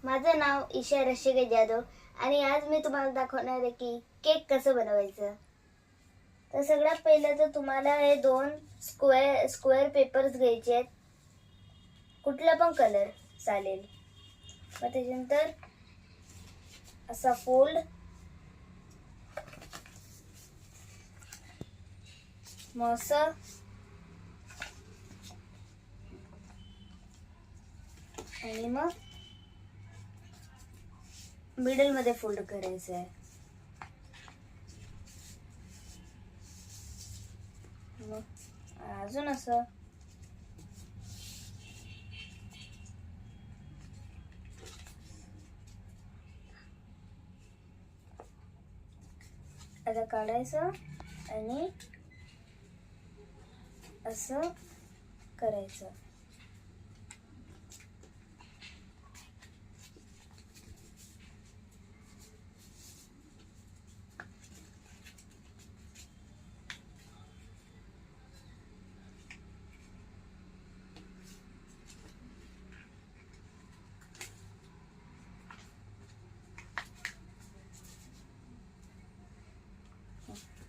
माझं नाव ईशा रशिके जाधव आणि आज मी तुम्हाला दाखवणार आहे की केक कसं बनवायचं. तर सगळ्यात पहिलं तर तुम्हाला हे दोन स्क्वेअर पेपर्स घ्यायचे आहेत, कुठला पण कलर चालेल. मग त्याच्यानंतर असा फोल्ड, मग असं आणि मग मिडल मध्ये फोल्ड करायचं आहे. मग अजून असं आता काढायचं आणि असं करायचं.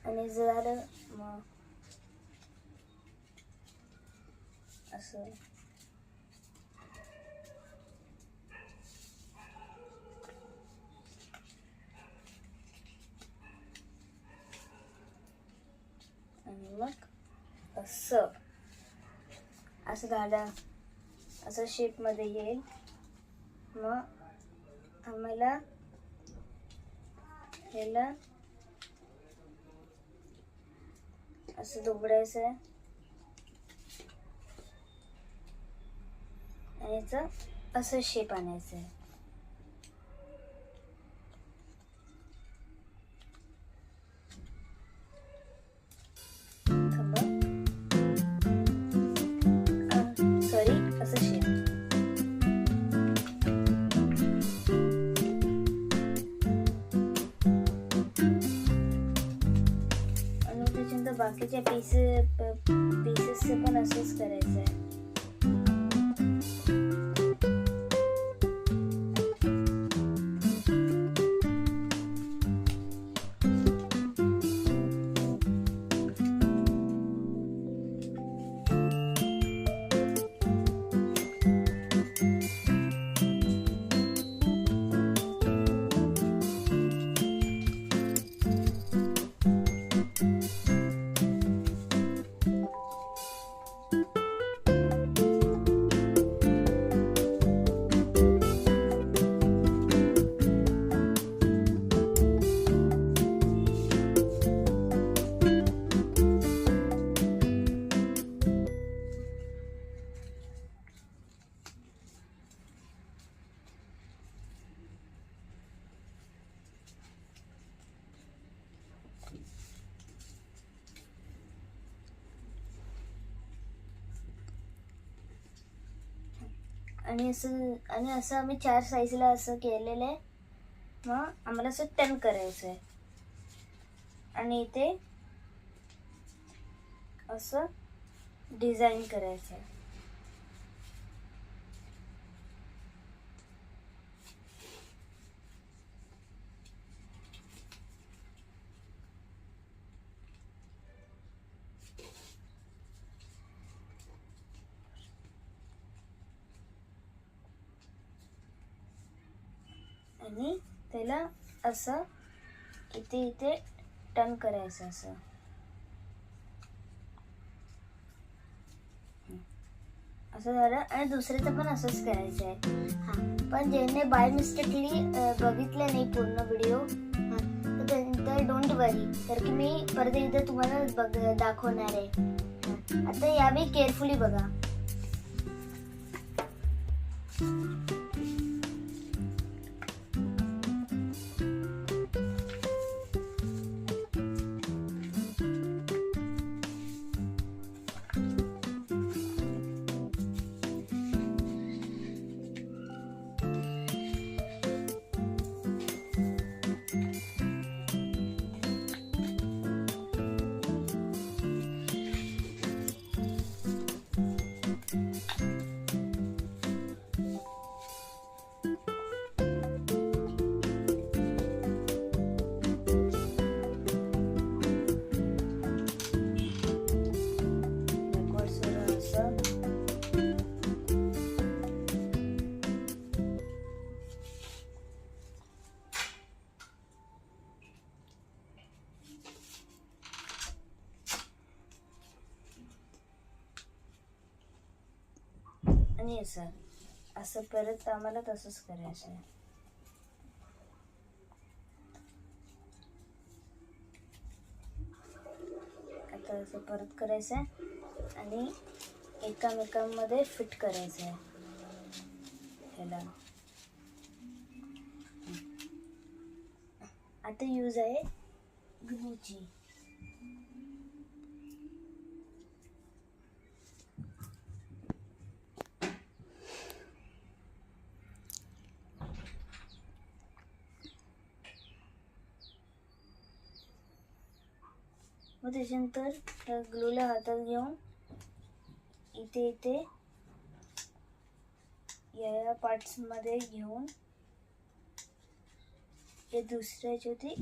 आणि झालं मग असं आणि मग असं असं झालं, असं शेप मध्ये येईल. मग आम्हाला ह्याला असं दुबडायचं आहे आणि याचं असं शेप आणायचं आहे. सॉरी, असं शेप. बाकीच्या पीसेस पण असंच करायचं आहे. आणि असं आम्ही 4 साईजला असं केलेलं आहे. मग आम्हाला असं 10 करायचं आहे आणि इथे असं डिझाईन करायचं आहे. आणि त्याला असं इथे टर्न करायचं. असं झालं आणि दुसऱ्याचं पण असंच करायचं आहे. हां, पण ज्याने बाय मिस्टेकली बघितलं नाही पूर्ण व्हिडिओ, तर डोंट वरी, तर की मी परत एकदा तुम्हाला दाखवणार आहे. आता यावेळी केअरफुली बघा. आणि असं असं परत आम्हाला तसंच करायचं आहे. आता असं परत करायचं आहे आणि एकामेकांमध्ये फिट करायचं आहे ह्याला. आता यूज आहे ग्लूची. मग त्याच्यानंतर त्या ग्लूला हातात घेऊन इथे इथे या पार्ट्समध्ये घेऊन हे दुसऱ्याची होती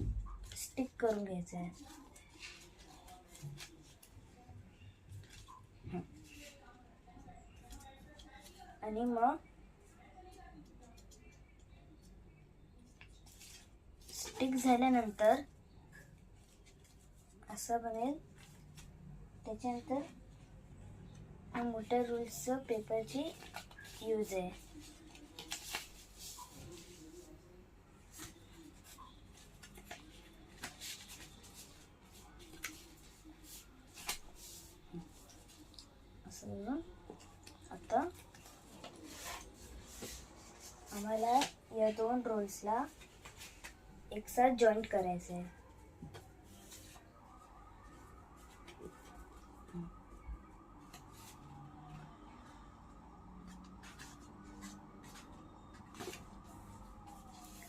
स्टिक करून घ्यायचं आहे. आणि मग स्टिक झाल्यानंतर असं बनेल. त्याच्यानंतर हा मोठ्या रूल्सचं पेपरची यूज आहे. असं बघून आता आम्हाला या दोन रोल्सला एकसाथ जॉईंट करायचं आहे.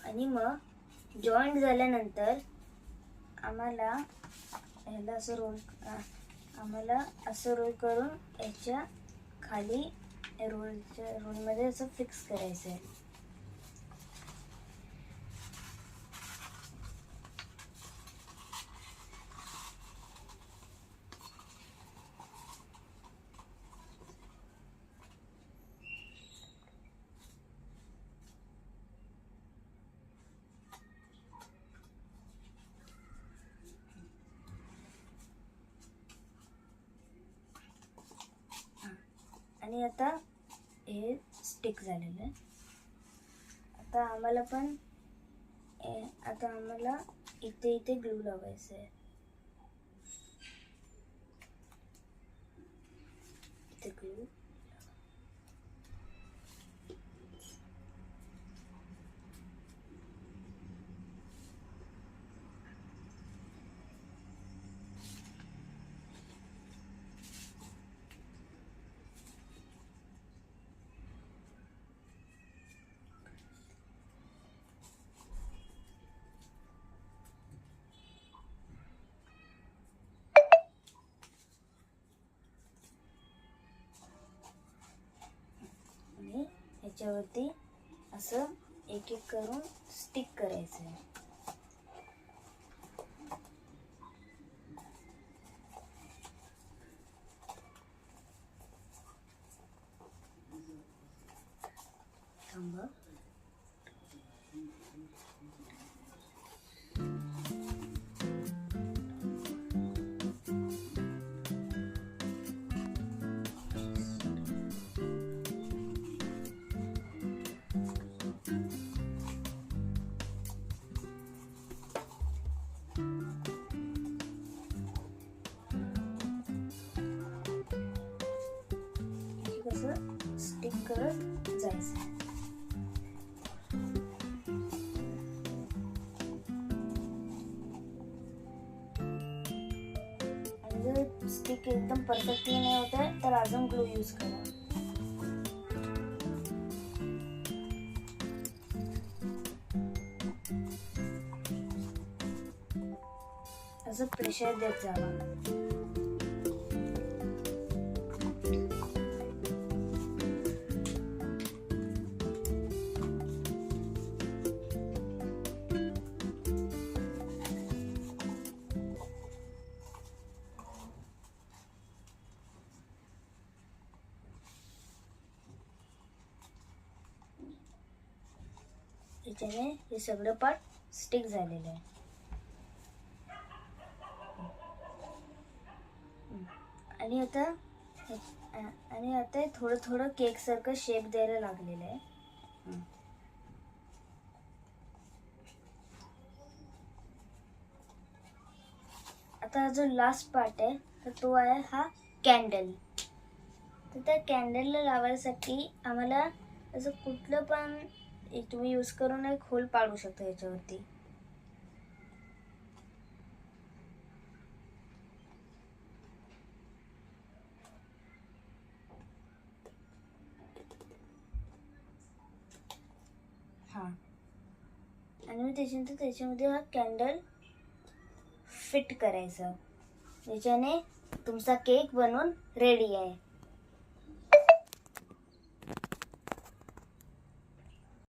आणि मग जॉईंट झाल्यानंतर आम्हाला ह्याला असं रोल करून याच्या खाली रोलमध्ये असं फिक्स करायचं आहे. आणि आता हे स्टिक झालेलं आहे. आता आम्हाला इथे इथे ग्लू लावायचं आहे. इथे ग्लू आणि ह्याच्यावरती असं एक एक करून स्टिक करायचं आहे. थांबा. कसं स्टिक करत जायचं. आणि जर स्टिक एकदम परफेक्टली नाही होत आहे तर अजून ग्लू यूज करा. असं प्रेशर देत जावा. याच्याने हे सगळं पार्ट स्टिक झालेलं आहे. आणि आता आणि आता हे थोडं थोडं केक सारखं शेप द्यायला लागलेलं आहे. आता हा जो लास्ट पार्ट आहे तर तो आहे हा कॅन्डल. तर त्या कॅन्डलला लावायसाठी आम्हाला असं कुठलं पण तुम्ही यूज करून एक होल पाडू शकता याच्यावरती. हां, आणि मग त्याच्यानंतर त्याच्यामध्ये हा कॅन्डल फिट करायचा, ज्याच्याने तुमचा केक बनवून रेडी आहे.